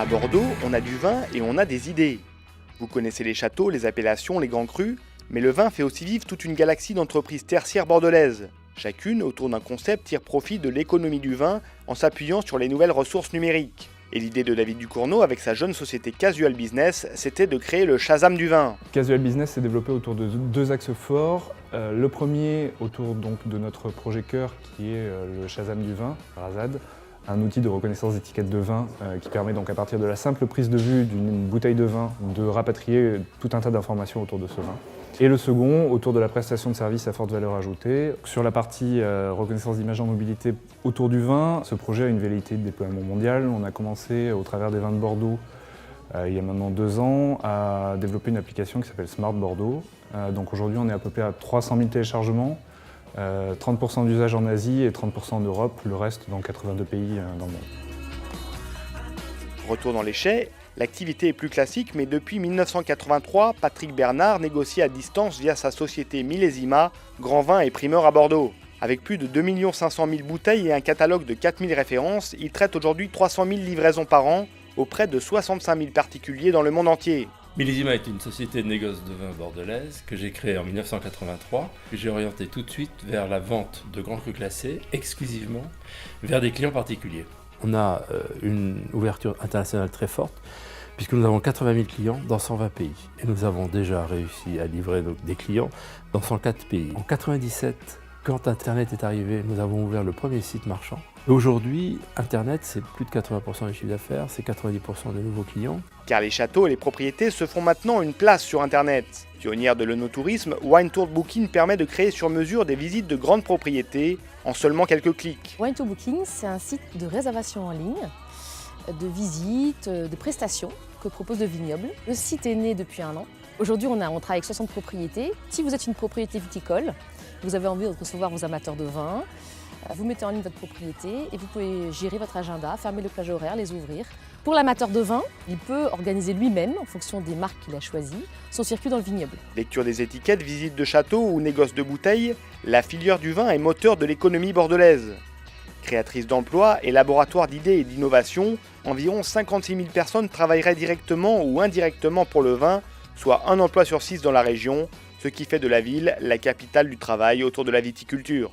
À Bordeaux, on a du vin et on a des idées. Vous connaissez les châteaux, les appellations, les grands crus, mais le vin fait aussi vivre toute une galaxie d'entreprises tertiaires bordelaises. Chacune, autour d'un concept, tire profit de l'économie du vin en s'appuyant sur les nouvelles ressources numériques. Et l'idée de David Ducournau avec sa jeune société Casual Business, c'était de créer le Shazam du vin. Casual Business s'est développé autour de deux axes forts. Le premier autour donc de notre projet cœur qui est le Shazam du vin, Razad, un outil de reconnaissance d'étiquette de vin qui permet donc à partir de la simple prise de vue d'une bouteille de vin de rapatrier tout un tas d'informations autour de ce vin. Et le second, autour de la prestation de services à forte valeur ajoutée. Sur la partie reconnaissance d'image en mobilité autour du vin, ce projet a une velléité de déploiement mondial. On a commencé au travers des vins de Bordeaux il y a maintenant 2 ans à développer une application qui s'appelle Smart Bordeaux. Donc aujourd'hui on est à peu près à 300 000 téléchargements, 30% d'usage en Asie et 30% en Europe, le reste dans 82 pays dans le monde. Retour dans les chais. L'activité est plus classique, mais depuis 1983, Patrick Bernard négocie à distance via sa société Millésima, grand vin et primeur à Bordeaux. Avec plus de 2 500 000 bouteilles et un catalogue de 4 000 références, il traite aujourd'hui 300 000 livraisons par an auprès de 65 000 particuliers dans le monde entier. Millésima est une société de négoce de vin bordelaise que j'ai créée en 1983, que j'ai orientée tout de suite vers la vente de grands crus classés, exclusivement vers des clients particuliers. On a une ouverture internationale très forte, puisque nous avons 80 000 clients dans 120 pays. Et nous avons déjà réussi à livrer des clients dans 104 pays. En 1997, quand Internet est arrivé, nous avons ouvert le premier site marchand. Et aujourd'hui, Internet, c'est plus de 80% du chiffre d'affaires, c'est 90% des nouveaux clients. Car les châteaux et les propriétés se font maintenant une place sur Internet. Pionnière de l'œnotourisme, Wine Tour Booking permet de créer sur mesure des visites de grandes propriétés en seulement quelques clics. Wine Tour Booking, c'est un site de réservation en ligne, de visites, de prestations que propose le vignoble. Le site est né depuis 1 an. Aujourd'hui, on travaille avec 60 propriétés. Si vous êtes une propriété viticole, vous avez envie de recevoir vos amateurs de vin, vous mettez en ligne votre propriété et vous pouvez gérer votre agenda, fermer le plage horaire, les ouvrir. Pour l'amateur de vin, il peut organiser lui-même, en fonction des marques qu'il a choisies, son circuit dans le vignoble. Lecture des étiquettes, visite de château ou négoce de bouteilles, la filière du vin est moteur de l'économie bordelaise. Créatrice d'emplois et laboratoire d'idées et d'innovation, environ 56 000 personnes travailleraient directement ou indirectement pour le vin, soit 1 emploi sur 6 dans la région, ce qui fait de la ville la capitale du travail autour de la viticulture.